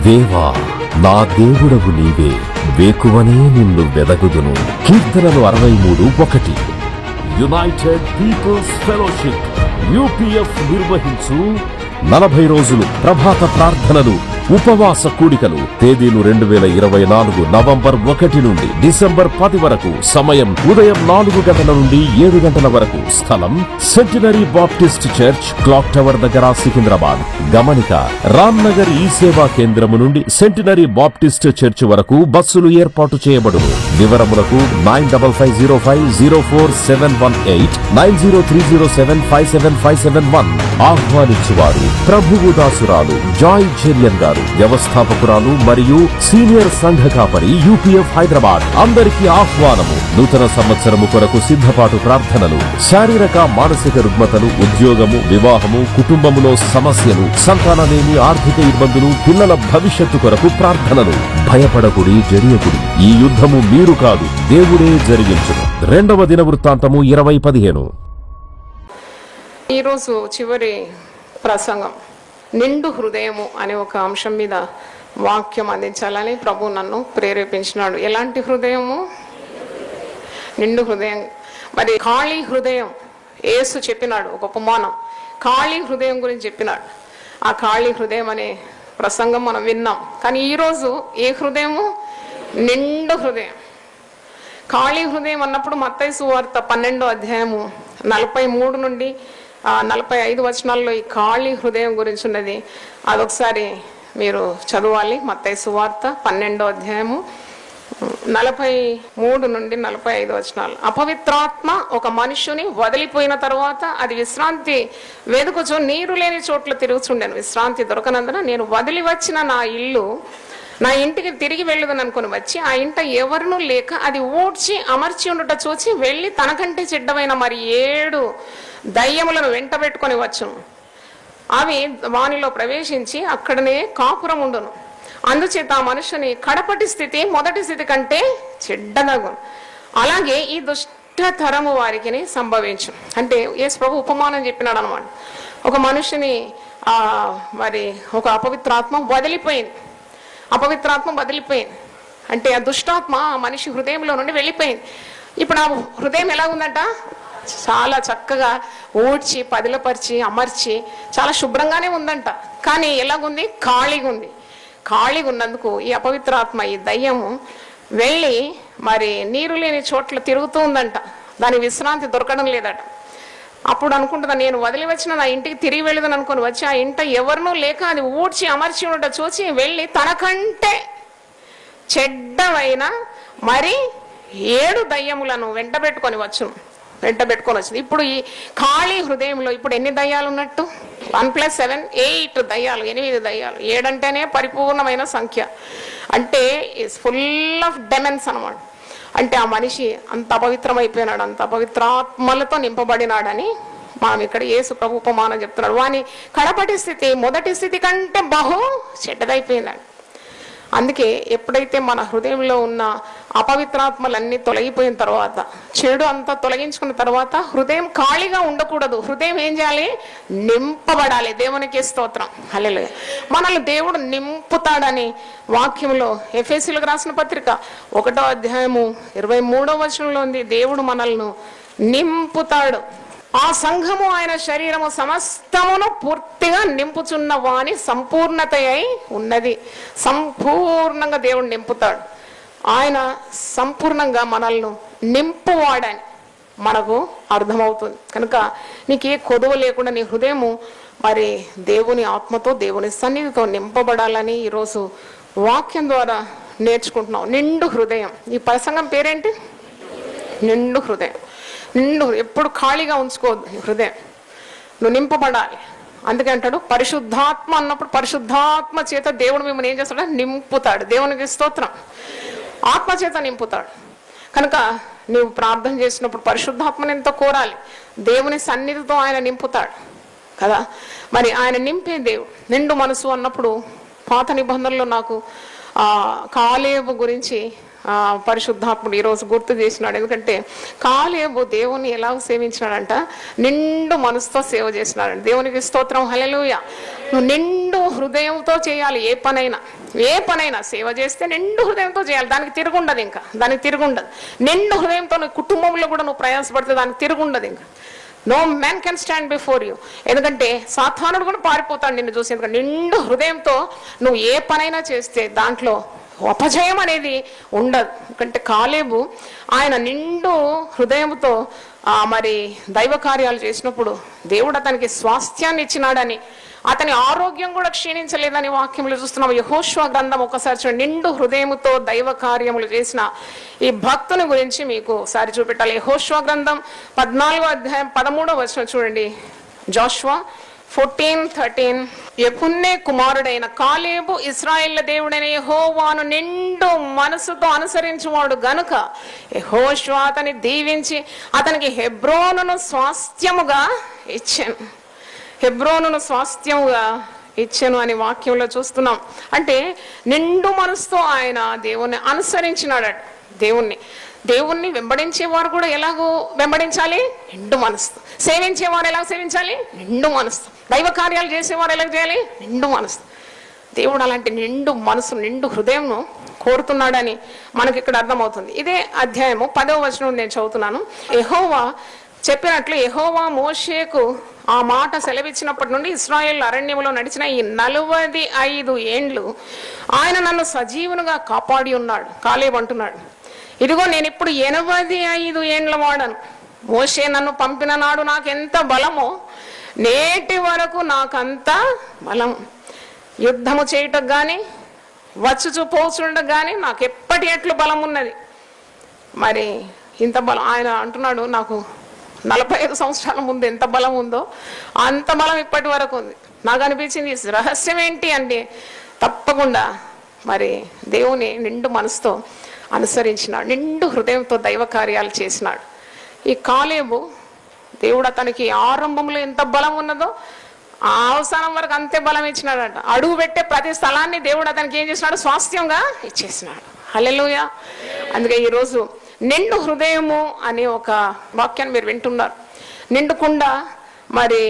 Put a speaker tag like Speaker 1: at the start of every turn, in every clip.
Speaker 1: దేవా నా దేవుడవు నీవే, వేకువనే నిన్ను వెదగుదును. కీర్తనలు 63:1. యునైటెడ్ పీపుల్స్ ఫెలోషిప్ UPF నిర్వహించు 40 రోజులు ప్రభాత ప్రార్థనలు, ఉపవాస కూడికలు. తేదీలు 2024 నవంబర్ 1 నుండి డిసెంబర్ 10 వరకు. సమయం ఉదయం 4 గంటల నుండి 7 గంటల వరకు. స్థలం centenary Baptist church, clock tower దగ్గర, సికింద్రాబాద్. గమనిక: రామ్ నగర్ ఈ సేవా కేంద్రము నుండి సెంటినరీ బాప్టిస్ట్ చర్చ్ వరకు బస్సులు ఏర్పాటు చేయబడును. వివరములకు 9505044718 9030757571. ఆహ్వానించువారు ప్రభువు దాసురాలు జాయ్ జెరియన్ గారు, వ్యవస్థాపకురాలు మరియు సీనియర్ సంఘ కాపరి UPF హైదరాబాద్. అందరికీ ఆహ్వానము. నూతన సంవత్సరము కొరకు సిద్ధపాటు ప్రార్థనలు, శారీరక మానసిక రుగ్మతలు, ఉద్యోగము, వివాహము, కుటుంబములో సమస్యలు, సంతానలేమి, ఆర్థిక ఇబ్బందులు, పిల్లల భవిష్యత్తు కొరకు ప్రార్థనలు. భయపడకుడి, జరియకుడి. ఈ యుద్ధము మీరు కాదు, దేవుడే జరిగించును. 2వ దినవృత్తాంతము 20:15.
Speaker 2: ఈరోజు చివరి ప్రసంగం నిండు హృదయము అనే ఒక అంశం మీద వాక్యం అందించాలని ప్రభు నన్ను ప్రేరేపించినాడు. ఎలాంటి హృదయము? నిండు హృదయం. మరి ఖాళీ హృదయం యేసు చెప్పినాడు, ఒక ఉపమానం. ఖాళీ హృదయం గురించి చెప్పినాడు. ఆ ఖాళీ హృదయం అనే ప్రసంగం మనం విన్నాం. కానీ ఈరోజు ఏ హృదయము? నిండు హృదయం. ఖాళీ హృదయం అన్నప్పుడు మత్తయి సువార్త 12వ అధ్యాయము 43 నుండి 45 వచనాల్లో ఈ ఖాళీ హృదయం గురించి ఉన్నది. అదొకసారి మీరు చదవాలి. మత్తయి సువార్త 12వ అధ్యాయము 43 నుండి 45 వచనాలు. అపవిత్రాత్మ ఒక మనుషుని వదిలిపోయిన తర్వాత అది విశ్రాంతి వెదుకుచు నీరు లేని చోట్ల తిరుగుచుండెను. విశ్రాంతి దొరకనందున నేను వదిలి వచ్చిన నా ఇంటికి తిరిగి వెళ్ళదని అనుకుని వచ్చి ఆ ఇంట ఎవరినూ లేక అది ఊడ్చి అమర్చి ఉండుట చూచి వెళ్ళి తనకంటే చెడ్డమైన మరి 7 దయ్యములను వెంట పెట్టుకొని వచ్చును. అవి వానిలో ప్రవేశించి అక్కడనే కాపురం ఉండును. అందుచేత ఆ మనుషుని కడపటి స్థితి మొదటి స్థితి కంటే చెడ్డదగును. అలాగే ఈ దుష్ట తరము వారికి సంభవించు. అంటే యేసు ప్రభు ఉపమానం చెప్పినాడు అనమాట. ఒక మనుషుని మరి ఒక అపవిత్రాత్మ వదిలిపోయింది. అంటే ఆ దుష్టాత్మ ఆ మనిషి హృదయంలో నుండి వెళ్ళిపోయింది. ఇప్పుడు ఆ హృదయం ఎలా ఉందంట? చాలా చక్కగా ఊడ్చి పదిలపరిచి అమర్చి చాలా శుభ్రంగానే ఉందంట. కానీ ఎలాగుంది? ఖాళీగా ఉంది. ఖాళీగా ఉన్నందుకు ఈ అపవిత్రాత్మ, ఈ దయ్యము వెళ్ళి మరి నీరు లేని చోట్ల తిరుగుతూ ఉందంట. దాని విశ్రాంతి దొరకడం లేదట. అప్పుడు అనుకుంటుందా, నేను వదిలి వచ్చిన నా ఇంటికి తిరిగి వెళ్ళదని అనుకుని వచ్చి ఆ ఇంట ఎవరినూ లేక అది ఊడ్చి అమర్చి ఉండట చూసి వెళ్ళి తనకంటే చెడ్డమైన మరి 7 దయ్యములను వెంట పెట్టుకొని వచ్చింది. ఇప్పుడు ఈ ఖాళీ హృదయంలో ఇప్పుడు ఎన్ని దయ్యాలు ఉన్నట్టు? 1+7 8 దయ్యాలు, 8 దయ్యాలు. 7 అంటేనే పరిపూర్ణమైన సంఖ్య. అంటే ఫుల్ ఆఫ్ డెమెన్స్ అనమాట. అంటే ఆ మనిషి అంత అపవిత్రమైపోయినాడు, అంత అపవిత్రాత్మలతో నింపబడినాడని మనం ఇక్కడ యేసు ప్రభు ఉపమానం చెప్తున్నాడు. వాని కడపటి స్థితి మొదటి స్థితి కంటే బహు చెడ్డదైపోయిందండి. అందుకే ఎప్పుడైతే మన హృదయంలో ఉన్న అపవిత్రాత్మలన్నీ తొలగిపోయిన తర్వాత, చెడు అంతా తొలగించుకున్న తర్వాత హృదయం ఖాళీగా ఉండకూడదు. హృదయం ఏం చేయాలి? నింపబడాలి. దేవునికి స్తోత్రం, హల్లెలూయా. మనల్ని దేవుడు నింపుతాడని వాక్యంలో ఎఫెసీయులకు రాసిన పత్రిక 1వ అధ్యాయము 23వ వచనంలో ఉంది. దేవుడు మనల్ని నింపుతాడు. ఆ సంఘము ఆయన శరీరము సమస్తమును పూర్తిగా నింపుచున్న వాని సంపూర్ణత అయి ఉన్నది. సంపూర్ణంగా దేవుడు నింపుతాడు. ఆయన సంపూర్ణంగా మనల్ని నింపువాడని మనకు అర్థమవుతుంది. కనుక నీకు ఏ కొదువ లేకుండా నీ హృదయము మరి దేవుని ఆత్మతో, దేవుని సన్నిధితో నింపబడాలని ఈరోజు వాక్యం ద్వారా నేర్చుకుంటున్నాం. నిండు హృదయం. ఈ ప్రసంగం పేరేంటి? నిండు హృదయం. ఎప్పుడు ఖాళీగా ఉంచుకోవద్దు హృదయం. నువ్వు నింపబడాలి. అందుకే అంటాడు పరిశుద్ధాత్మ అన్నప్పుడు పరిశుద్ధాత్మ చేత దేవుడు మిమ్మల్ని ఏం చేస్తాడు? నింపుతాడు. దేవునికి స్తోత్రం. ఆత్మ చేత నింపుతాడు. కనుక నువ్వు ప్రార్థన చేసినప్పుడు పరిశుద్ధాత్మని ఎంతో కోరాలి. దేవుని సన్నిధితో ఆయన నింపుతాడు కదా. మరి ఆయన నింపే దేవుడు. నిండు మనసు అన్నప్పుడు పాత నిబంధనలో నాకు కాలేబు గురించి పరిశుద్ధాత్ముడు ఈరోజు గుర్తు చేసినాడు. ఎందుకంటే కాలేబు దేవుని ఎలా సేవించినాడంట, నిండు మనసుతో సేవ చేసినాడు. దేవునికి స్తోత్రం, హల్లెలూయా. నువ్వు నిండు హృదయంతో చేయాలి. ఏ పనైనా సేవ చేస్తే నిండు హృదయంతో చేయాలి. దానికి తిరుగుండదు, ఇంకా దానికి తిరుగుండదు. నిండు హృదయంతో నువ్వు కుటుంబంలో కూడా నువ్వు ప్రయాసపడితే దానికి తిరుగుండదు. ఇంకా no man can stand before you. ఎందుకంటే సాతానుడు కూడా పారిపోతాడు నిన్ను చూసి. ఎందుకంటే నిండు హృదయంతో నువ్వు ఏ పనైనా చేస్తే దాంట్లో అపజయం అనేది ఉండదు. ఎందుకంటే కాలేబు ఆయన నిండు హృదయంతో మరి దైవ కార్యాలు చేసినప్పుడు దేవుడు అతనికి స్వాస్థ్యాన్ని ఇచ్చినాడని, అతని ఆరోగ్యం కూడా క్షీణించలేదని వాక్యములు చూస్తున్నాం. యెహోషువ గ్రంథం ఒకసారి చూడండి. నిండు హృదయముతో దైవ కార్యములు చేసిన ఈ భక్తుని గురించి మీకు ఒకసారి చూపెట్టాలి. యెహోషువ గ్రంథం 14వ అధ్యాయం 13వ వచనం చూడండి. జోషువా 14:13. యెఫున్నె కుమారుడైన కాలేబు ఇశ్రాయేళ్ల దేవుడైన యెహోవాను నిండు మనసుతో అనుసరించువాడు గనుక యెహోషువ అతని దీవించి అతనికి హెబ్రోనును స్వాస్థ్యముగా ఇచ్చాను. హెబ్రోనును స్వాస్థ్యముగా ఇచ్చాను అని వాక్యంలో చూస్తున్నాం. అంటే నిండు మనసుతో ఆయన దేవుణ్ణి అనుసరించినాడట. దేవుణ్ణి వెంబడించేవారు కూడా ఎలాగో వెంబడించాలి? నిండు మనసు. సేవించేవారు ఎలా సేవించాలి? నిండు మనసు. దైవ కార్యాలు చేసేవారు ఎలా చేయాలి? నిండు మనసు. దేవుడు అలాంటి నిండు మనసు, నిండు హృదయంను కోరుతున్నాడని మనకి ఇక్కడ అర్థమవుతుంది. ఇదే అధ్యాయము 10వ వచనం నేను చదువుతున్నాను. యెహోవా చెప్పినట్లు యెహోవా మోషేకు ఆ మాట సెలవిచ్చినప్పటి నుండి ఇశ్రాయేల్ అరణ్యంలో నడిచిన ఈ 45 ఏండ్లు ఆయన నన్ను సజీవునిగా కాపాడి ఉన్నాడు. కాలేబు అంటున్నాడు, ఇదిగో నేను ఇప్పుడు 85 ఏండ్ల వాడను. మోషే నన్ను పంపిన నాడు నాకెంత బలమో నేటి వరకు నాకంత బలం. యుద్ధము చేయటకు కానీ వచ్చుచూ పోచుండకు కానీ నాకు ఎప్పటి ఎట్లు బలం ఉన్నది. మరి ఇంత బలం ఆయన అంటున్నాడు, నాకు 45 సంవత్సరాల ముందు ఎంత బలం ఉందో అంత బలం ఇప్పటి వరకు ఉంది. నాకు అనిపించింది రహస్యం ఏంటి అంటే తప్పకుండా మరి దేవుని నిండు మనసుతో అనుసరించినాడు, నిండు హృదయంతో దైవ కార్యాలు చేసినాడు. ఈ కాలేబు దేవుడు అతనికి ఆరంభంలో ఎంత బలం ఉన్నదో ఆ అవసానం వరకు అంతే బలం ఇచ్చినాడట. అడుగు పెట్టే ప్రతి స్థలాన్ని దేవుడు అతనికి ఏం చేసినాడు? స్వాస్థ్యంగా ఇచ్చేసినాడు. హల్లెలూయా. అందుకే ఈరోజు నిండు హృదయము అనే ఒక వాక్యాన్ని మీరు వింటున్నారు. నిండు కుండ మరి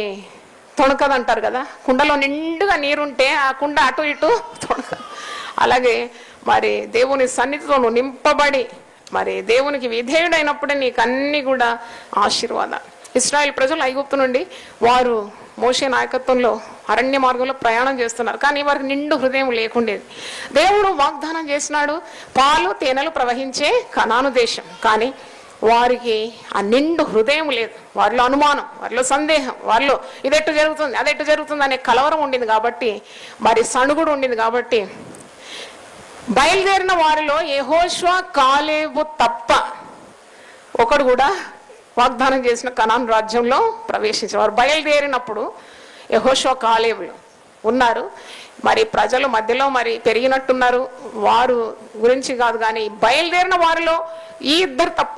Speaker 2: తొణకదంటారు కదా. కుండలో నిండుగా నీరుంటే ఆ కుండ అటు ఇటు తొణకదు. అలాగే మరి దేవుని సన్నిధితో నువ్వు నింపబడి మరి దేవునికి విధేయుడైనప్పుడే నీకు అన్ని కూడా ఆశీర్వాదాలు. ఇశ్రాయేల్ ప్రజలు ఐగుప్తు నుండి వారు మోషే నాయకత్వంలో అరణ్య మార్గంలో ప్రయాణం చేస్తున్నారు. కానీ వారికి నిండు హృదయం లేకుండేది. దేవుడు వాగ్దానం చేసినాడు, పాలు తేనెలు ప్రవహించే కనాను దేశం. కానీ వారికి ఆ నిండు హృదయం లేదు. వారిలో అనుమానం, వారిలో సందేహం, వారిలో ఇదెట్టు జరుగుతుంది అదెట్టు జరుగుతుంది అనే కలవరం ఉండింది. కాబట్టి మరి సణుగుడు ఉండింది. కాబట్టి బయలుదేరిన వారిలో యెహోషువ కాలేబు తప్ప ఒకడు కూడా వాగ్దానం చేసిన కనాను రాజ్యంలో ప్రవేశించేవారు. బయలుదేరినప్పుడు యెహోషువ కాలేబులు ఉన్నారు. మరి ప్రజలు మధ్యలో మరి పెరిగినట్టున్నారు, వారు గురించి కాదు. కానీ బయలుదేరిన వారిలో ఈ ఇద్దరు తప్ప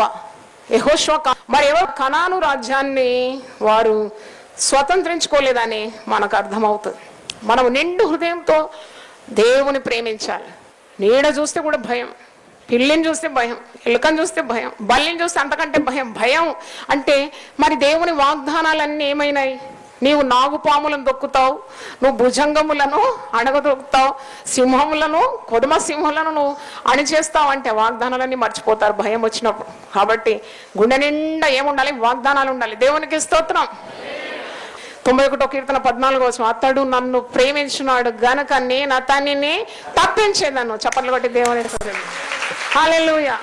Speaker 2: యెహోషువ మరి ఎవరు కనాను రాజ్యాన్ని వారు స్వతంత్రించుకోలేదని మనకు అర్థమవుతుంది. మనం నిండు హృదయంతో దేవుని ప్రేమించాలి. నీడ చూస్తే కూడా భయం, పిల్లిని చూస్తే భయం, ఎలుకను చూస్తే భయం, బల్లిని చూస్తే అంతకంటే భయం అంటే మరి దేవుని వాగ్దానాలన్నీ ఏమైనాయి? నీవు నాగుపాములను దొక్కుతావు, నువ్వు భుజంగములను అణగదొక్కుతావు, సింహములను కొదమ సింహములను నువ్వు అణిచేస్తావు అంటే వాగ్దానాలన్నీ మర్చిపోతారు భయం వచ్చినప్పుడు. కాబట్టి గుండె నిండా ఏముండాలి? వాగ్దానాలు ఉండాలి. దేవునికి స్తోత్రం. 91వ కీర్తన 14వ వచనం, అతడు నన్ను ప్రేమించున్నాడు గనక నేను అతనిని తప్పించేదను. చప్పట్లు కొట్టి దేవుని హల్లెలూయా.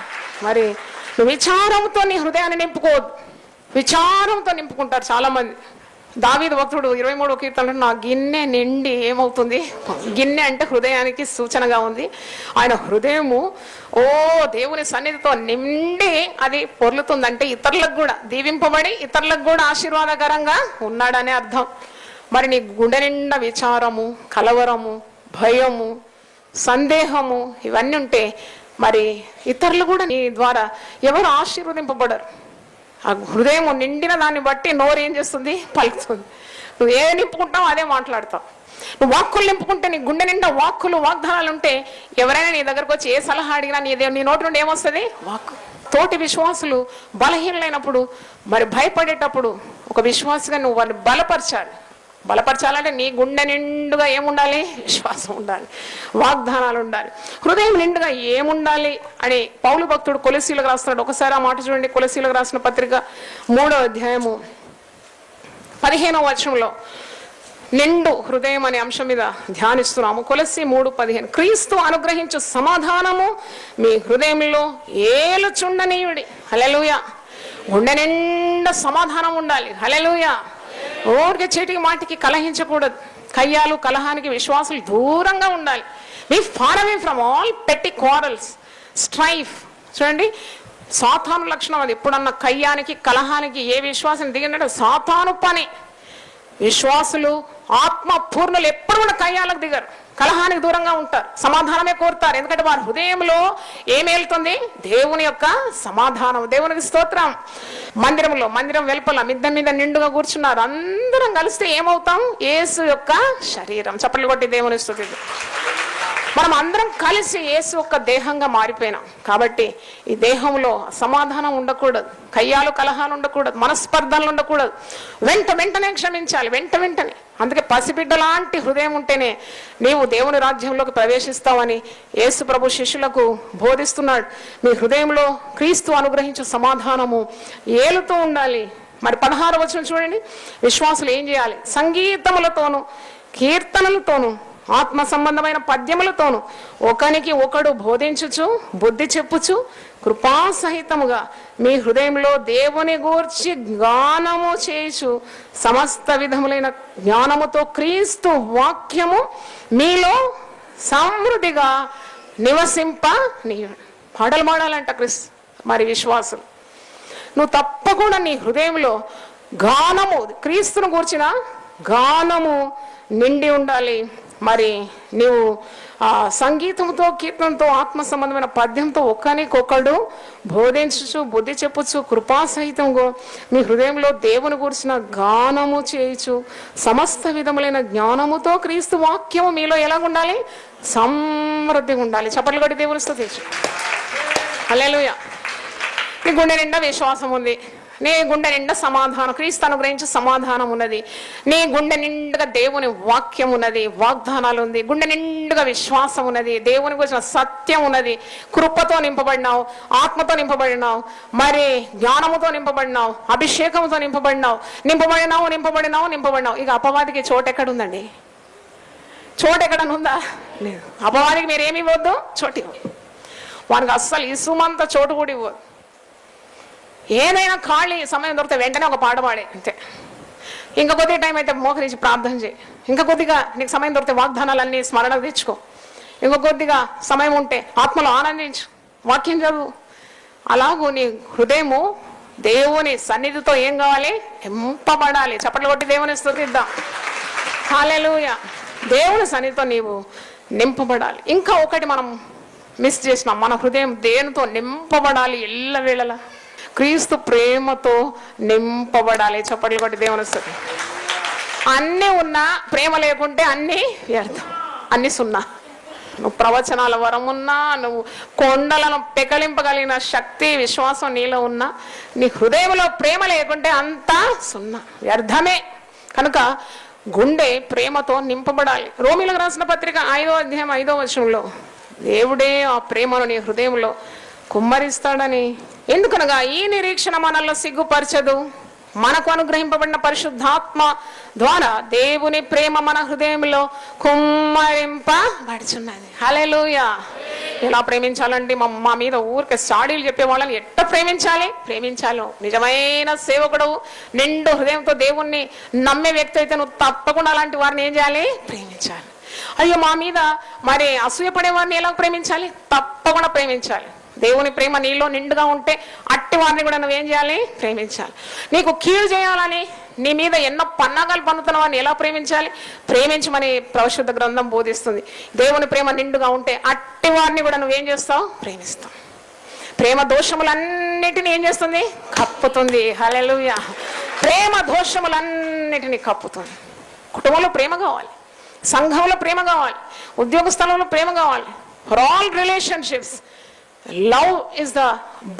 Speaker 2: మరి నువ్వు విచారంతో నీ హృదయాన్ని నింపుకోవద్దు. విచారంతో నింపుకుంటారు చాలా మంది. దావీదు భక్తుడు 23వ కీర్తనలో నా గిన్నె నిండి ఏమవుతుంది? గిన్నె అంటే హృదయానికి సూచనగా ఉంది. ఆయన హృదయము దేవుని సన్నిధితో నిండి అది పొర్లుతుందంటే ఇతరులకు కూడా దీవింపబడి ఇతరులకు కూడా ఆశీర్వాదకరంగా ఉన్నాడనే అర్థం. మరి నీ గుండె నిండా విచారము, కలవరము, భయము, సందేహము ఇవన్నీ ఉంటే మరి ఇతరులు కూడా నీ ద్వారా ఎవరు ఆశీర్వదింపబడరు. ఆ హృదయం నిండిన దాన్ని బట్టి నోరు ఏం చేస్తుంది? పలుకుతుంది. నువ్వు ఏ నింపుకుంటావు అదే మాట్లాడతావు. నువ్వు వాక్కులు నింపుకుంటే, నీ గుండె నిండా వాక్కులు వాగ్దానాలు ఉంటే ఎవరైనా నీ దగ్గరకు వచ్చి ఏ సలహా అడిగినా నీ నోటి నుండి ఏమొస్తుంది? వాక్కు. తోటి విశ్వాసులు బలహీనమైనప్పుడు, మరి భయపడేటప్పుడు ఒక విశ్వాసగా నువ్వు వాళ్ళని బలపరచాలంటే నీ గుండె నిండుగా ఏముండాలి? విశ్వాసం ఉండాలి, వాగ్దానాలు ఉండాలి. హృదయం నిండుగా ఏముండాలి అని పౌలు భక్తుడు కొలసీలకు రాస్తున్నాడు. ఒకసారి ఆ మాట చూడండి. కొలసీలకు రాసిన పత్రిక 3వ అధ్యాయము 15వ వచనంలో నిండు హృదయం అనే అంశం మీద ధ్యానిస్తున్నాము. కొలస్సీ 3:15. క్రీస్తు అనుగ్రహించు సమాధానము మీ హృదయంలో ఏలుచుండనీయుడి. హల్లెలూయా. గుండె నిండా సమాధానం ఉండాలి. హల్లెలూయా. ఊరికే చీటికి మాటికి కలహించకూడదు. కయ్యాలు కలహానికి విశ్వాసులు దూరంగా ఉండాలి. Be far away from all petty quarrels, strife. చూడండి, సాతాను లక్షణం అది. ఎప్పుడన్నా కయ్యానికి కలహానికి ఏ విశ్వాసం దిగినట్టు సాతాను పని. విశ్వాసులు ఆత్మ పూర్ణులు ఎప్పుడు కూడా కయ్యాలకు దిగరు, కలహానికి దూరంగా ఉంటారు, సమాధానమే కోరుతారు. ఎందుకంటే వారి హృదయంలో ఏమేలుతుంది? దేవుని యొక్క సమాధానం. దేవునికి స్తోత్రం. మందిరం వెలుపల మిద్దె మీద నిండుగా కూర్చున్నారు. అందరం కలిస్తే ఏమవుతాం? యేసు యొక్క శరీరం. చప్పట్లు కొట్టి దేవుని స్తుతిద్దాం. మనం అందరం కలిసి యేసు యొక్క దేహంగా మారిపోయినాం. కాబట్టి ఈ దేహంలో సమాధానం ఉండకూడదు, కయ్యాలు కలహాలు ఉండకూడదు, మనస్పర్ధలు ఉండకూడదు. వెంటనే క్షమించాలి, వెంటనే. అందుకే పసిబిడ్డ లాంటి హృదయం ఉంటేనే నీవు దేవుని రాజ్యంలోకి ప్రవేశిస్తావని యేసు ప్రభు శిష్యులకు బోధిస్తున్నాడు. మీ హృదయంలో క్రీస్తు అనుగ్రహించే సమాధానము ఏలుతూ ఉండాలి. మరి 16వ వచనం చూడండి. విశ్వాసులు ఏం చేయాలి? సంగీతములతోనూ కీర్తనలతోనూ ఆత్మ సంబంధమైన పద్యములతోనూ ఒకనికి ఒకడు బోధించుచు బుద్ధి చెప్పుచు కృపాసహితముగా మీ హృదయంలో దేవుని గూర్చి గానము చేయుచు సమస్త విధములైన జ్ఞానముతో క్రీస్తు వాక్యము మీలో సమృద్ధిగా నివసింప పాటలు పాడాలంట మరి విశ్వాసం. నువ్వు తప్పకుండా నీ హృదయంలో గానము, క్రీస్తును గూర్చిన గానము నిండి ఉండాలి. మరి నీవు సంగీతంతో కీర్తనతో ఆత్మ సంబంధమైన పద్యంతో ఒకరికొకడు బోధించుచు బుద్ధి చెప్పుచు కృపాసహితంగా మీ హృదయంలో దేవుని గురించిన గానము చేయుచు సమస్త విధములైన జ్ఞానముతో క్రీస్తు వాక్యము మీలో ఎలాగుండాలి? సమృద్ధిగా ఉండాలి. చప్పట్లు కొట్టి దేవుని స్తుతించు. హల్లెలూయా. నీ గుండె నిండా విశ్వాసం ఉంది, నీ గుండె నిండా సమాధానం, క్రీస్తు అనుగ్రహించే సమాధానం ఉన్నది, నీ గుండె నిండుగా దేవుని వాక్యం ఉన్నది, వాగ్దానాలు ఉంది, గుండె నిండుగా విశ్వాసం ఉన్నది, దేవుని గురించిన సత్యం ఉన్నది, కృపతో నింపబడినావు, ఆత్మతో నింపబడినావు, మరి జ్ఞానముతో నింపబడినావు, అభిషేకంతో నింపబడినావు. ఇక అపవాదికి చోటు ఎక్కడుందండి? చోటు ఎక్కడనుందా? లేదు. అపవాదికి మీరేమి ఇవ్వద్దు, చోటు ఇవ్వద్దు. వానికి అస్సలు ఇసుమంత చోటు కూడా ఇవ్వద్దు. ఏదైనా ఖాళీ సమయం దొరికితే వెంటనే ఒక పాట పాడే అంతే. ఇంకా కొద్దిగా టైం అయితే మోకరించి ప్రార్థన చేయి. ఇంకా కొద్దిగా నీకు సమయం దొరికితే వాగ్దానాలన్నీ స్మరణకు తెచ్చుకో. ఇంకా కొద్దిగా సమయం ఉంటే ఆత్మలో ఆనందించు, వాక్యం చదువు. అలాగూ నీ హృదయము దేవుని సన్నిధితో ఏం కావాలి? నింపబడాలి. చప్పట్లు కొట్టి దేవుని స్తుతిద్దాం. హల్లెలూయా. దేవుని సన్నిధితో నీవు నింపబడాలి. ఇంకా ఒకటి మనం మిస్ చేసినాం. మన హృదయం దేనితో నింపబడాలి? ఎల్లవేళలా క్రీస్తు ప్రేమతో నింపబడాలి. చప్పట్లు కొట్టి దేవుని స్తుతి. అన్నీ ఉన్నా ప్రేమ లేకుంటే అన్నీ వ్యర్థం, అన్ని సున్నా. నువ్వు ప్రవచనాల వరం ఉన్నా, నువ్వు కొండలను పెకలింపగలిగిన శక్తి విశ్వాసం నీలో ఉన్నా, నీ హృదయంలో ప్రేమ లేకుంటే అంతా సున్నా, వ్యర్థమే. కనుక గుండె ప్రేమతో నింపబడాలి. రోమీలకు రాసిన పత్రిక 5వ అధ్యాయం 5వ వచనంలో దేవుడే ఆ ప్రేమను నీ హృదయంలో కుమ్మరిస్తాడని. ఎందుకనగా ఈ నిరీక్షణ మనల్ని సిగ్గుపరచదు, మనకు అనుగ్రహింపబడిన పరిశుద్ధాత్మ ద్వారా దేవుని ప్రేమ మన హృదయంలో కుమ్మరింపబడుచున్నది. హల్లెలూయా. ఎలా ప్రేమించాలంటే మా మీద ఊరికే సాడీలు చెప్పే వాళ్ళని ఎట్లా ప్రేమించాలో నిజమైన సేవకుడు నిండు హృదయంతో దేవుణ్ణి నమ్మే వ్యక్తి అయితే నువ్వు తప్పకుండా అలాంటి వారిని ఏం చేయాలి? ప్రేమించాలి. అయ్యో మా మీద మరి అసూయపడే వారిని ఎలా ప్రేమించాలి? తప్పకుండా ప్రేమించాలి. దేవుని ప్రేమ నీలో నిండుగా ఉంటే అట్టి వారిని కూడా నువ్వేం చేయాలి? ప్రేమించాలి. నీకు కీడు చేయాలని నీ మీద ఎన్నో పన్నాగాలు పన్నుతున్న వారిని ఎలా ప్రేమించాలి? ప్రేమించమని పరిశుద్ధ గ్రంథం బోధిస్తుంది. దేవుని ప్రేమ నిండుగా ఉంటే అట్టి వారిని కూడా నువ్వేం చేస్తావు? ప్రేమిస్తావు. ప్రేమ దోషములన్నిటిని ఏం చేస్తుంది? కప్పుతుంది. హల్లెలూయా. ప్రేమ దోషములన్నిటిని కప్పుతుంది. కుటుంబంలో ప్రేమ కావాలి, సంఘంలో ప్రేమ కావాలి, ఉద్యోగ స్థలంలో ప్రేమ కావాలి. For all relationships love is the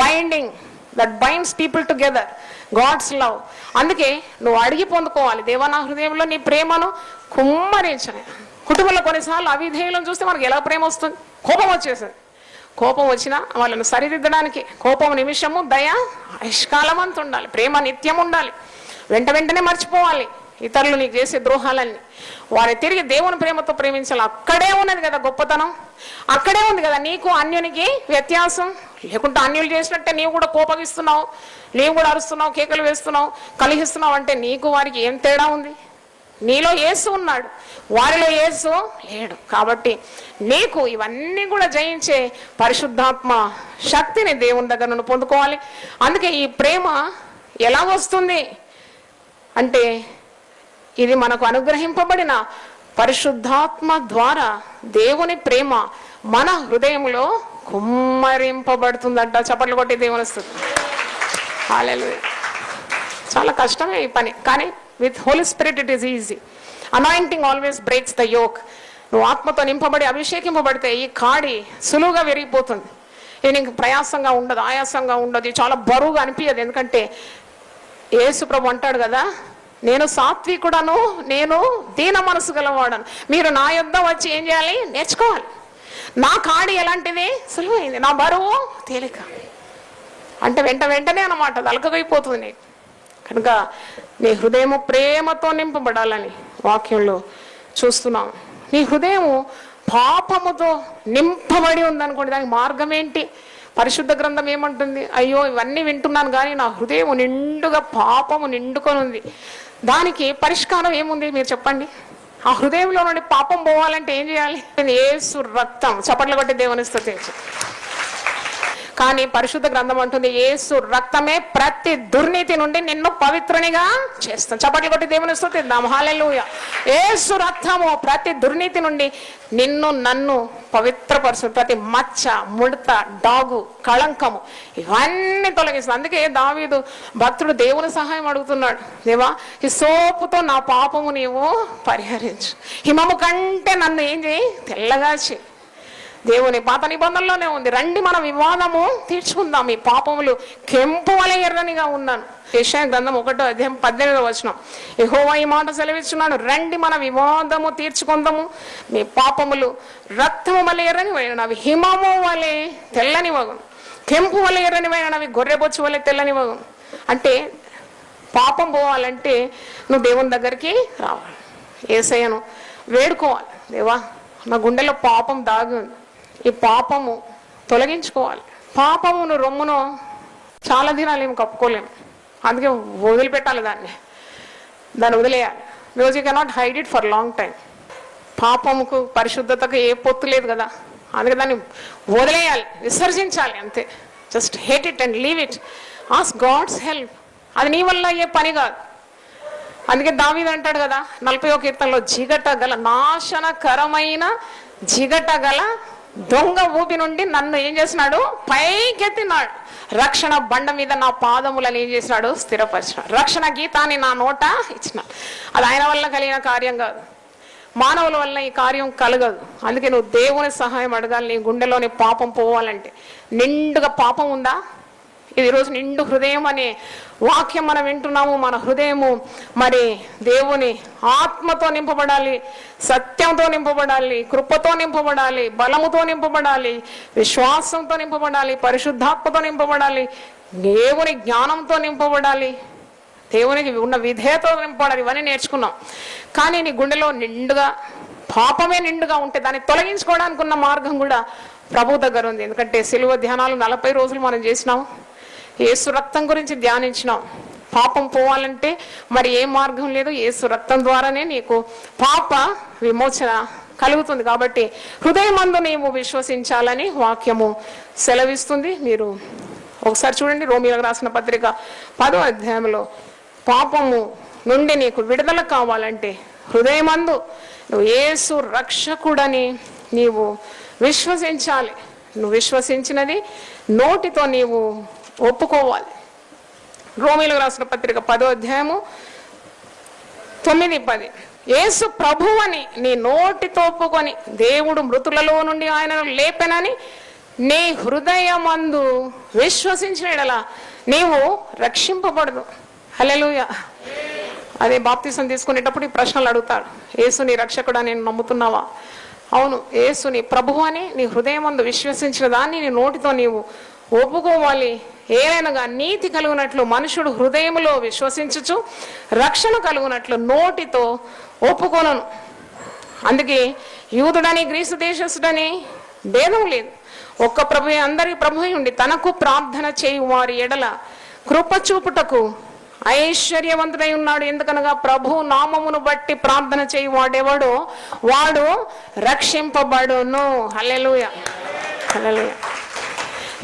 Speaker 2: binding that binds people together, God's love. అందుకే నువ్వు అడిగి పొందుకోవాలి, దేవా నా హృదయంలో నీ ప్రేమను కుమ్మరించని. కుటుంబంలో కొన్నిసార్లు అవిధేయులను చూస్తే మనకి ఎలా ప్రేమ వస్తుంది? కోపం వచ్చేస్తుంది. కోపం వచ్చినా వాళ్ళను సరిదిద్దడానికి కోపం నిమిషము, దయ ఆయుష్కాలం అంత ఉండాలి, ప్రేమ నిత్యం ఉండాలి. వెంటనే మర్చిపోవాలి ఇతరులు నీకు చేసే ద్రోహాలన్నీ. వారిని తిరిగి దేవుని ప్రేమతో ప్రేమించాలి. అక్కడే ఉన్నది కదా గొప్పతనం, అక్కడే ఉంది కదా నీకు అన్యునికి వ్యత్యాసం. లేకుంటే అన్యులు చేసినట్టే నీవు కూడా కోపగిస్తున్నావు, నీవు కూడా అరుస్తున్నావు, కేకలు వేస్తున్నావు, కలిగిస్తున్నావు అంటే నీకు వారికి ఏం తేడా ఉంది? నీలో యేసు ఉన్నాడు, వారిలో యేసు లేడు. కాబట్టి నీకు ఇవన్నీ కూడా జయించే పరిశుద్ధాత్మ శక్తిని దేవుని దగ్గర నుండి పొందుకోవాలి. అందుకే ఈ ప్రేమ ఎలా వస్తుంది అంటే ఇది మనకు అనుగ్రహింపబడిన పరిశుద్ధాత్మ ద్వారా దేవుని ప్రేమ మన హృదయంలో కుమ్మరింపబడుతుందంట. చప్పట్లు కొట్టి దేవుని వస్తుంది. హల్లెలూయా. చాలా కష్టమే ఈ పని, కానీ with Holy Spirit it is easy. Anointing always breaks the yoke. నువ్వు ఆత్మతో నింపబడి అభిషేకింపబడితే ఈ కాడి సులువుగా విరిగిపోతుంది. ఇది నీకు ప్రయాసంగా ఉండదు, ఆయాసంగా ఉండదు, చాలా బరువుగా అనిపించదు. ఎందుకంటే యేసు ప్రభు అంటాడు కదా, నేను సాత్వికుడను, నేను దీన మనసు గలవాడను. మీరు నా యొద్ద వచ్చి ఏం చేయాలి? నేర్చుకోవాలి. నా కాడి ఎలాంటిది? సులువైంది, నా బరువు తేలిక. అంటే వెంటనే అన్నమాట అలకగైపోతుంది నీకు. కనుక నీ హృదయము ప్రేమతో నింపబడాలని వాక్యంలో చూస్తున్నాం. నీ హృదయము పాపముతో నింపబడి ఉందనుకోండి, దానికి మార్గం ఏంటి? పరిశుద్ధ గ్రంథం ఏమంటుంది? అయ్యో ఇవన్నీ వింటున్నాను కానీ నా హృదయం నిండుగా పాపము నిండుకొని ఉంది. దానికి పరిష్కారం ఏముంది మీరు చెప్పండి? ఆ హృదయంలో నుండి పాపం పోవాలంటే ఏం చేయాలి? యేసు రక్తం. చప్పట్లు కొట్టి దేవుని స్తుతించు. కానీ పరిశుద్ధ గ్రంథం అంటుంది యేసు రక్తమే ప్రతి దుర్నీతి నుండి నిన్ను పవిత్రునిగా చేస్తుంది. చప్పట్లు కొట్టి దేవుని స్తుతిద్దాం. హల్లెలూయా. యేసు రక్తము ప్రతి దుర్నీతి నుండి నిన్ను నన్ను పవిత్రపరుస్తుంది. ప్రతి మచ్చ, ముడత, డాగు, కళంకము ఇవన్నీ తొలగిస్తుంది. అందుకే దావీదు భక్తుడు దేవుని సహాయం అడుగుతున్నాడు. దేవా ఈ సోపుతో నా పాపము నీవు పరిహరించు, హిమము కంటే నన్ను ఏం చేయి? తెల్లగా చేయి. దేవుని పాత నిబంధనలోనే ఉంది, రండి మనం వివాదము తీర్చుకుందాం, ఈ పాపములు కెంపు వలె ఎర్రనిగా ఉన్నాను. యెషయా గ్రంథం 1:18 యెహోవా ఈ మాట సెలవిస్తున్నాడు, రండి మన వివాదము తీర్చుకుందాము, మీ పాపములు రక్తము వలె ఎర్రని వైనవి, హిమము వలె తెల్లని వగును, కెంపు వలె ఎర్రని వైనవి, గొర్రెబొచ్చు వలె తెల్లని వగును. అంటే పాపం పోవాలంటే నువ్వు దేవుని దగ్గరికి రావాలి, యేసయ్యను వేడుకోవాలి. దేవా నా గుండెలో పాపం దాగి ఉంది, ఈ పాపము తొలగించుకోవాలి. పాపమును రొమ్మును చాలా దినాలు ఏమి కప్పుకోలేము, అందుకే వదిలిపెట్టాలి, దాన్ని వదిలేయాలి. Because you cannot hide it for long time. పాపముకు పరిశుద్ధతకు ఏ పొత్తు లేదు కదా, అందుకే దాన్ని వదిలేయాలి, విసర్జించాలి అంతే. Just hate it and leave it, ask God's help. అది నీ వల్ల అయ్యే పని కాదు. అందుకే దావీదు అంటాడు కదా 41 కీర్తనలో, జిగట గల నాశనకరమైన జిగట గల దొంగ ఊపి నుండి నన్ను ఏం చేసినాడు? పైకెత్తినాడు. రక్షణ బండ మీద నా పాదములను ఏం చేసినాడు? స్థిరపరిచినాడు. రక్షణ గీతాన్ని నా నోట ఇచ్చినాడు. అది ఆయన వల్ల కలిగిన కార్యం కాదు, మానవుల వల్ల ఈ కార్యం కలగదు. అందుకే నువ్వు దేవుని సహాయం అడగాలి. నీ గుండెలోని పాపం పోవాలంటే. నిండుగా పాపం ఉందా? ఇది ఈరోజు నిండు హృదయం అనే వాక్యం మనం వింటున్నాము. మన హృదయము మరి దేవుని ఆత్మతో నింపబడాలి, సత్యంతో నింపబడాలి, కృపతో నింపబడాలి, బలముతో నింపబడాలి, విశ్వాసంతో నింపబడాలి, పరిశుద్ధాత్మతో నింపబడాలి, దేవుని జ్ఞానంతో నింపబడాలి, దేవునికి ఉన్న విధేయతో నింపబడాలి. ఇవన్నీ నేర్చుకున్నాం. కానీ నీ గుండెలో నిండుగా పాపమే నిండుగా ఉంటే దాన్ని తొలగించుకోవడానికి ఉన్న మార్గం కూడా ప్రభు దగ్గర ఉంది. ఎందుకంటే సిలువ ధ్యానాలు 40 రోజులు మనం చేసినాం, యేసు రక్తం గురించి ధ్యానించినాం. పాపం పోవాలంటే మరి ఏ మార్గం లేదు, యేసు రక్తం ద్వారానే నీకు పాప విమోచన కలుగుతుంది. కాబట్టి హృదయమందు నీవు విశ్వసించాలని వాక్యము సెలవిస్తుంది. మీరు ఒకసారి చూడండి, రోమీయులకు రాసిన పత్రిక 10వ అధ్యాయంలో పాపము నుండి నీకు విడుదల కావాలంటే హృదయమందు నువ్వు యేసు రక్షకుడని నీవు విశ్వసించాలి. నువ్వు విశ్వసించినది నోటితో నీవు ఒప్పుకోవాలి. రోమీయులకు రాసిన పత్రిక 10వ అధ్యాయము 9-10. యేసు ప్రభువని నీ నోటితో ఒప్పుకొని దేవుడు మృతులలో నుండి ఆయనను లేపెనని నీ హృదయమందు విశ్వసించిన యెడల నీవు రక్షింపబడదు. హల్లెలూయా. అదే బాప్తిసం తీసుకునేటప్పుడు ఈ ప్రశ్నలు అడుగుతాడు. యేసుని రక్షకుడా నేను నమ్ముతున్నావా? అవును. యేసుని ప్రభువు అని నీ హృదయమందు విశ్వసించిన దాన్ని నీ నోటితో నీవు ఒప్పుకోవాలి. ఏలైనగా నీతి కలుగునట్లు మనుషుడు హృదయములో విశ్వసించుచు రక్షణ కలుగునట్లు నోటితో ఒప్పుకొనను. అందుకే యూదుడని గ్రీసు దేశస్థుడని భేదం లేదు, ఒక్క ప్రభువే అందరికి ప్రభువై ఉండి తనకు ప్రార్థన చేయు వారి ఎడల కృప చూపుటకు ఐశ్వర్యవంతుడై ఉన్నాడు. ఎందుకనగా ప్రభు నామమును బట్టి ప్రార్థన చేయు వాడెవడో వాడు రక్షింపబడును. హల్లెలూయా, హల్లెలూయా.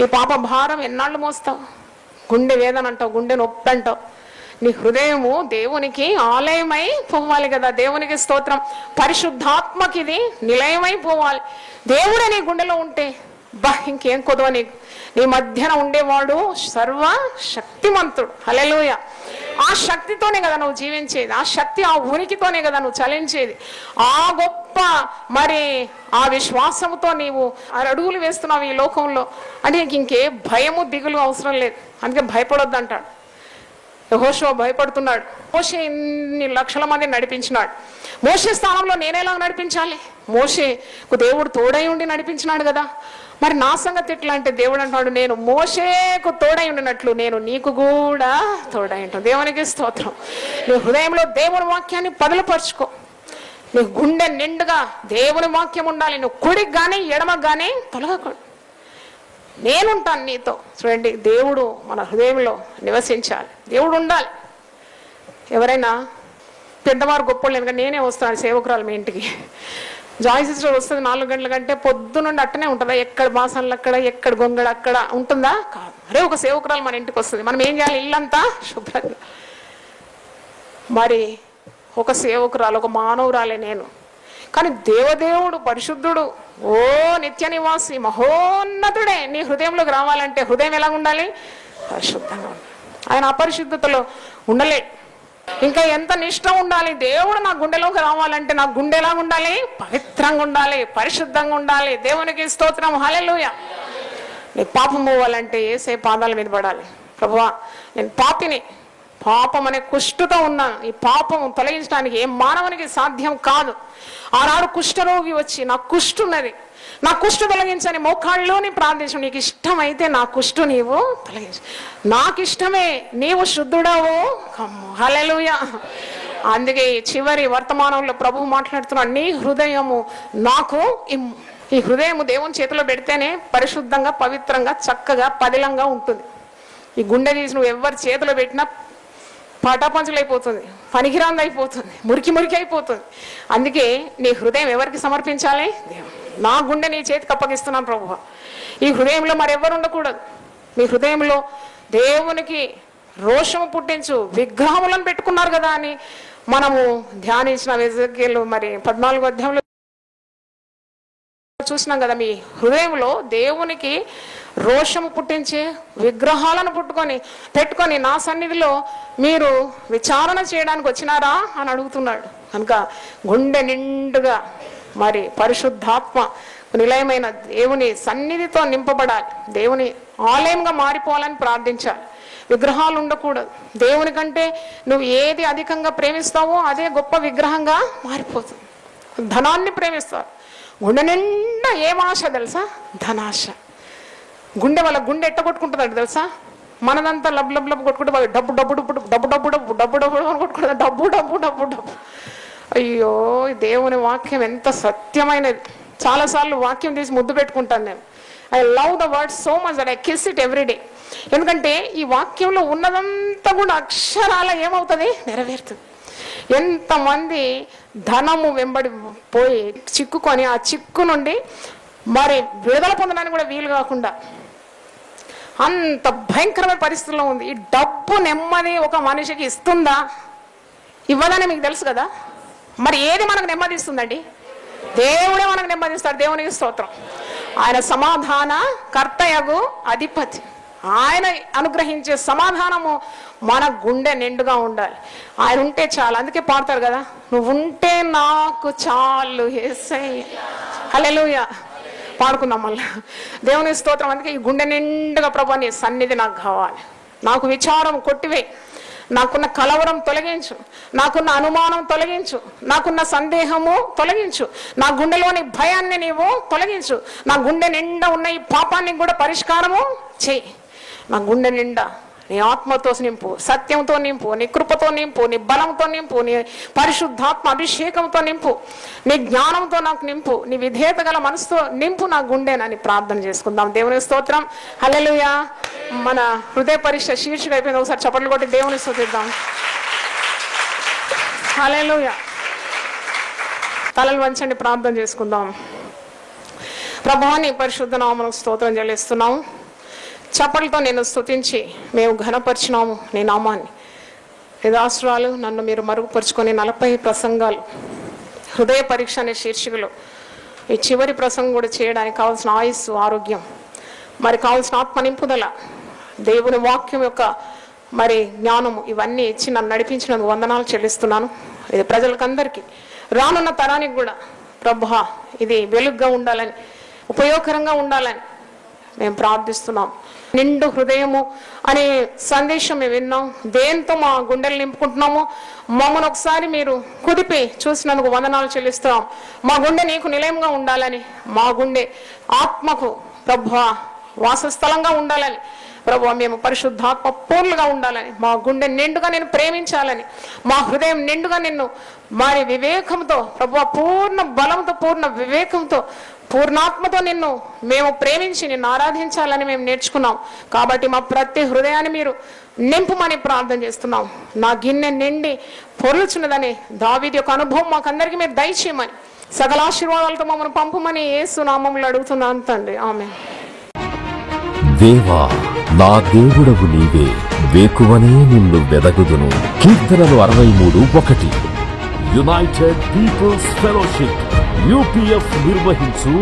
Speaker 2: ఈ పాప భారం ఎన్నాళ్ళు మోస్తావు? గుండె వేదన అంటావు, గుండె నొప్పి అంటావు. నీ హృదయము దేవునికి ఆలయమై పోవాలి కదా. దేవునికి స్తోత్రం. పరిశుద్ధాత్మకి ఇది నిలయమై పోవాలి. దేవుడే నీ గుండెలో ఉంటే ఇంకేం కొదవ నీకు. నీ మధ్యన ఉండేవాడు సర్వ శక్తిమంతుడు. హల్లెలూయా. ఆ శక్తితోనే కదా నువ్వు జీవించేది, ఆ శక్తి ఆ ఉనికితోనే కదా నువ్వు చలించేది. ఆ గొప్ప మరి ఆ విశ్వాసంతో నీవు అడుగులు వేస్తున్నావు ఈ లోకంలో. అంటే నీకు ఇంకే భయము దిగులు అవసరం లేదు. అందుకే భయపడొద్దు అంటాడు. యెహోషువ భయపడుతున్నాడు. మోషే ఇన్ని లక్షల మంది నడిపించినాడు. మోషే స్థానంలో నేనేలా నడిపించాలి? మోషేకు దేవుడు తోడై ఉండి నడిపించినాడు కదా. మరి నా సంగతి ఎట్లా అంటే దేవుడు అంటాడు, నేను మోషేకు తోడై ఉండినట్లు నేను నీకు కూడా తోడై ఉంటాను. దేవునికి స్తోత్రం. నీ హృదయంలో దేవుని వాక్యాన్ని పదులుపరుచుకో. నీ గుండె నిండుగా దేవుని వాక్యం ఉండాలి. నువ్వు కుడికి కానీ ఎడమకు కానీ తొలగకూడదు. నేనుంటాను నీతో. చూడండి, దేవుడు మన హృదయంలో నివసించాలి. దేవుడు ఉండాలి. ఎవరైనా పెద్దవారు గొప్పలు ఎందుకంటే నేనే వస్తున్నాను సేవకురాలు మీ ఇంటికి. జాయ్ సిస్టర్ వస్తుంది 4 గంటల కంటే పొద్దునుండి అట్టనే ఉంటుందా? ఎక్కడ బాసనలు అక్కడ, ఎక్కడ గొంగడ అక్కడ ఉంటుందా? కాదు. అరే ఒక సేవకురాలు మన ఇంటికి వస్తుంది, మనం ఏం చేయాలి? ఇల్లంతా శుభ్రంగా. మరి ఒక సేవకురాలు, ఒక మానవురాలే నేను. కానీ దేవదేవుడు పరిశుద్ధుడు, ఓ నిత్య నివాసి మహోన్నతుడే నీ హృదయంలోకి రావాలంటే హృదయం ఎలా ఉండాలి? పరిశుద్ధంగా ఉండాలి. ఆయన అపరిశుద్ధతలో ఉండలే. ఇంకా ఎంత నిష్ఠ ఉండాలి? దేవుడు నా గుండెలోకి రావాలంటే నా గుండె ఎలా ఉండాలి? పవిత్రంగా ఉండాలి, పరిశుద్ధంగా ఉండాలి. దేవునికి స్తోత్రం. హల్లెలూయా. నీ పాపం పోవాలంటే యేసే పాదాల మీద పడాలి. ప్రభువా నేను పాపిని, పాపం అనే కుష్ఠతో ఉన్నాను. ఈ పాపం తొలగించడానికి ఏ మానవునికి సాధ్యం కాదు. ఆనాడు కుష్ఠరోగి వచ్చి నా కుష్ఠున్నది, నా కుష్ఠు తొలగించని మోకాళ్ళలోని ప్రార్థించు. నీకు ఇష్టమైతే నా కుష్ఠు నీవు తొలగించు. నాకు ఇష్టమే, నీవు శుద్ధుడవు కమ్ము. హల్లెలూయా. అందుకే చివరి వర్తమానంలో ప్రభువు మాట్లాడుతున్నాడు, నీ హృదయము నాకు ఇమ్ము. ఈ హృదయము దేవుని చేతిలో పెడితేనే పరిశుద్ధంగా, పవిత్రంగా, చక్కగా, పదిలంగా ఉంటుంది. ఈ గుండె తీసి నువ్వు ఎవరి చేతిలో పెట్టినా పటాపంచులైపోతుంది, పనికిరాంది అయిపోతుంది, మురికి మురికి అయిపోతుంది. అందుకే నీ హృదయం ఎవరికి సమర్పించాలి? నా గుండె నీ చేతికి అప్పగిస్తున్నాను ప్రభువా. ఈ హృదయంలో మరెవరు ఉండకూడదు. మీ హృదయంలో దేవునికి రోషము పుట్టించు. విగ్రహములను పెట్టుకున్నారు కదా అని మనము ధ్యానించిన ఎజెకియేలు మరి 14వ అధ్యాయంలో చూసినాం కదా. మీ హృదయంలో దేవునికి రోషము పుట్టించే విగ్రహాలను పెట్టుకొని నా సన్నిధిలో మీరు విచారణ చేయడానికి వచ్చినారా అని అడుగుతున్నాడు. కనుక గుండె నిండుగా మరి పరిశుద్ధాత్మ నిలయమైన దేవుని సన్నిధితో నింపబడాలి. దేవుని ఆలయంగా మారిపోవాలని ప్రార్థించాలి. విగ్రహాలు ఉండకూడదు. దేవుని కంటే నువ్వు ఏది అధికంగా ప్రేమిస్తావో అదే గొప్ప విగ్రహంగా మారిపోతుంది. ధనాన్ని ప్రేమిస్తావు. గుండె నిండా ఏం ఆశ తెలుసా? ధనాశ. గుండె వాళ్ళ గుండె ఎట్ట కొట్టుకుంటుందంట తెలుసా? మనదంతా లబ్ లబ్ లబ్ కొట్టుకుంటే డబ్బు డబ్బు డబ్బు డబ్బు డబ్బు డబ్బు డబ్బు డబ్బు కొట్టుకుంటుంది. డబ్బు డబ్బు డబ్బు డబ్బు. అయ్యో, దేవుని వాక్యం ఎంత సత్యమైనది. చాలాసార్లు వాక్యం తీసి ముద్దు పెట్టుకుంటాను నేను. I love the word so much that I kiss it every day. ఎందుకంటే ఈ వాక్యంలో ఉన్నదంతా కూడా అక్షరాల ఏమవుతుంది? నెరవేరుతుంది. ఎంతమంది ధనము వెంబడి పోయి చిక్కుకొని ఆ చిక్కు నుండి మరి విడుదల పొందడానికి కూడా వీలు కాకుండా అంత భయంకరమైన పరిస్థితుల్లో ఉంది. ఈ డబ్బు నెమ్మది ఒక మనిషికి ఇస్తుందా? ఇవ్వదని మీకు తెలుసు కదా. మరి ఏది మనకు నెమ్మది ఇస్తుందండి? దేవుడే మనకు నెమ్మదిస్తాడు. దేవునికి స్తోత్రం. ఆయన సమాధాన కర్తయగు అధిపతి. ఆయన అనుగ్రహించే సమాధానము మన గుండె నిండుగా ఉండాలి. ఆయన ఉంటే చాలు. అందుకే పాడతారు కదా, నువ్వు ఉంటే నాకు చాలు యేసయ్య. హల్లెలూయా. పాడుకుందాం మళ్ళీ. దేవుని స్తోత్రం. అందుకే ఈ గుండె నిండుగా ప్రభా నీ సన్నిధి నాకు కావాలి. నాకు విచారం కొట్టివేయి, నాకున్న కలవరం తొలగించు, నాకున్న అనుమానం తొలగించు, నాకున్న సందేహము తొలగించు, నా గుండెలోని భయాన్ని నీవు తొలగించు, నా గుండె నిండా ఉన్న ఈ పాపాన్ని కూడా పరిష్కారము చెయ్యి. నా గుండె నిండా నీ ఆత్మతో నింపు, సత్యంతో నింపు, నీ కృపతో నింపు, నీ బలంతో నింపు, నీ పరిశుద్ధాత్మ అభిషేకంతో నింపు, నీ జ్ఞానంతో నాకు నింపు, నీ విధేయత గల మనసుతో నింపు నా గుండెనని ప్రార్థన చేసుకుందాం. దేవుని స్తోత్రం. హల్లెలూయా. మన హృదయ పరీక్ష శీర్షిక అయిపోయింది. ఒకసారి చప్పట్లు కొట్టి దేవుని స్తుతిద్దాం. హల్లెలూయా. తలలు వంచండి, ప్రార్థన చేసుకుందాం. ప్రభువా నీ పరిశుద్ధ నామమునకు స్తోత్రం చెల్లిస్తున్నాము. చప్పలతో నేను స్తుతించి మేము ఘనపరిచినాము నీ నామాన్ని. నిదాసురాలు నన్ను మీరు మరుగుపరుచుకొని 40 ప్రసంగాలు హృదయ పరీక్ష అనే శీర్షికలో ఈ చివరి ప్రసంగం కూడా చేయడానికి కావాల్సిన ఆయుస్సు, ఆరోగ్యం, మరి కావాల్సిన ఆత్మ నింపుదల, దేవుని వాక్యం యొక్క మరి జ్ఞానము ఇవన్నీ ఇచ్చి నన్ను నడిపించినందుకు వందనాలు చెల్లిస్తున్నాను. ఇది ప్రజలకందరికీ, రానున్న తరానికి కూడా ప్రభువా ఇది వెలుగుగా ఉండాలని, ఉపయోగకరంగా ఉండాలని మేము ప్రార్థిస్తున్నాం. నిండు హృదయము అనే సందేశం మేము విన్నాం. దేంతో మా గుండెలు నింపుకుంటున్నామో మమ్మల్ని ఒకసారి మీరు కుదిపి చూసినందుకు వందనాలు చెల్లిస్తున్నాం. మా గుండె నీకు నిలయంగా ఉండాలని, మా గుండె ఆత్మకు ప్రభువా వాసస్థలంగా ఉండాలని, ప్రభువా మేము పరిశుద్ధాత్మ పూర్ణులుగా ఉండాలని, మా గుండె నిండుగా నేను ప్రేమించాలని, మా హృదయం నిండుగా నిన్ను మరి వివేకంతో ప్రభువా పూర్ణ బలంతో, పూర్ణ వివేకంతో, పూర్ణాత్మతో నిన్ను మేము ప్రేమించి నిన్ను ఆరాధించాలని మేము నేర్చుకున్నాం. కాబట్టి మా ప్రతి హృదయాన్ని మీరు నింపుమని ప్రార్థన చేస్తున్నాం. నా గిన్నె నిండి పొర్లుచున్నదని దావీదు యొక్క అనుభవం మాకందరికీ మీరు దయచేయమని, సకల ఆశీర్వాదాలతో మమ్మల్ని పంపమని యేసు నామములో అడుగుతున్నాను తండ్రి. ఆమేన్.
Speaker 1: దేవా నా దేవుడవు నీవే, వేకువనే నిన్ను వెదగుదును. కీర్తనలు 63:1. యునైటెడ్ పీపుల్స్ ఫెలోషిప్ UPF నిర్వహించు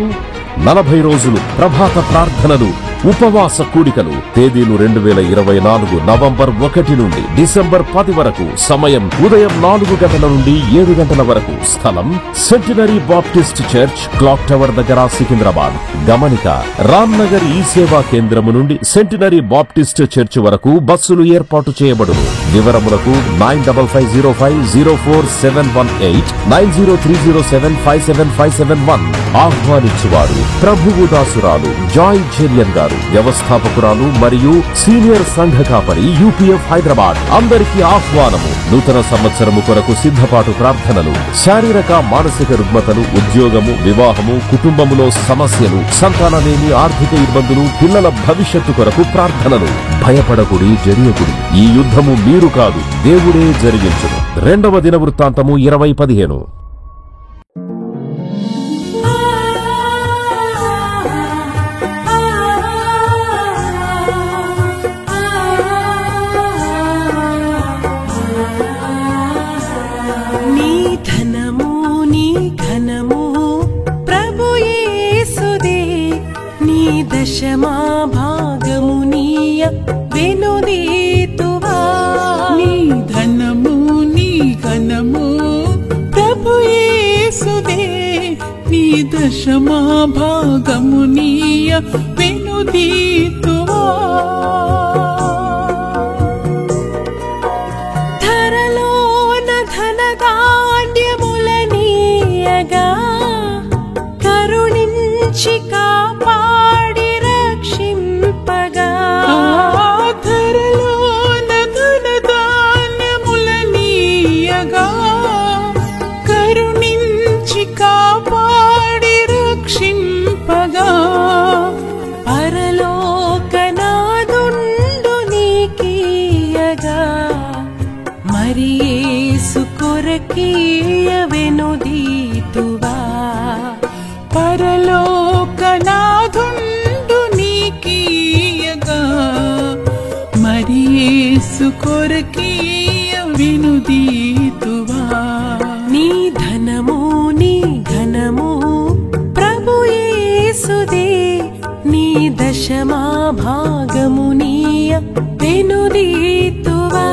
Speaker 1: 40 రోజులు ప్రభాత ప్రార్థనలు, ఉపవాస కూడికలు. తేదీలు 2024 నవంబర్ 1 నుండి డిసెంబర్ 10 వరకు. సమయం ఉదయం 4 గంటల నుండి 7 గంటల వరకు. స్థలం centenary Baptist church, clock tower దగ్గర, సికింద్రాబాద్. గమనిక, రామ్ నగర్ ఈ సేవా కేంద్రము నుండి సెంటినరీ బాప్టిస్ట్ చర్చ్ వరకు బస్సులు ఏర్పాటు చేయబడును. వివరములకు 9505044718 9030757571. ఆహ్వానించువారు ప్రభువు దాసురాలు జాయ్ జెరియన్ గారు, వ్యవస్థాపకురాలు మరియు సీనియర్ సంఘ కాపరి UPF హైదరాబాద్. అందరికీ ఆహ్వానము. నూతన సంవత్సరము కొరకు సిద్ధపాటు ప్రార్థనలు, శారీరక మానసిక రుగ్మతలు, ఉద్యోగము, వివాహము, కుటుంబములో సమస్యలు, సంతానలేమి, ఆర్థిక ఇబ్బందులు, పిల్లల భవిష్యత్తు కొరకు ప్రార్థనలు. భయపడకుడి, జరియకుడి. ఈ యుద్ధము మీరు కాదు, దేవుడే జరిగించును. 2వ దినవృత్తాంతము 20:15.
Speaker 3: దశమా భాగము నీయ వెనుదీతువా. నీ ధనము నీ ఘనము ప్రభు యేసుదే, నీ దశమా భాగము నీయ వెనుదీతువా. ధరలోన ధనధాన్యములనీయగా కరుణించి కాపాడి రక్షింపగా. ధరలోన ధనధాన్యములనీయగా కరుణించి కాపాడి రక్షింపగా. పరలోకనాదుండు నీకీయగా మరి యేసు కొరకీయ వెనుదీతువా. పరలోకనాదుండు నీకీయగా మరి యేసు కొరకీయ వెనుదీతువా. నీ ధనము నీ ఘనము ప్రభు యేసుదే, నీ దశమా భాగమునీయ వెనుదీతువా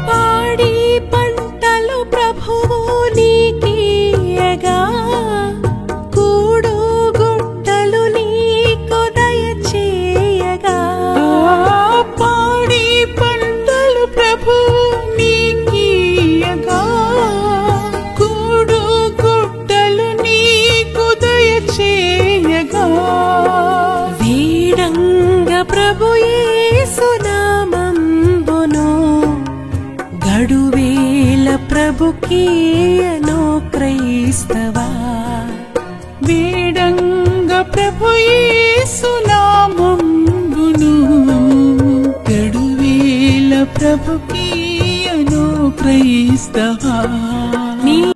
Speaker 3: పాడి పంటలు ప్రభువు నీకీయగా కూడు గుట్టలు నీకు దయచేయగా పాడి పంటలు ప్రభువు నీకీయగా కూడు గుట్టలు నీకు దయచేయగా వీడంగ ప్రభు యేసు నామంబును గడువేల ప్రభుకీయను క్రైస్తవా వీడంగ ప్రభు యేసు నామంబును గడువేల ప్రభుకీయను క్రైస్తవా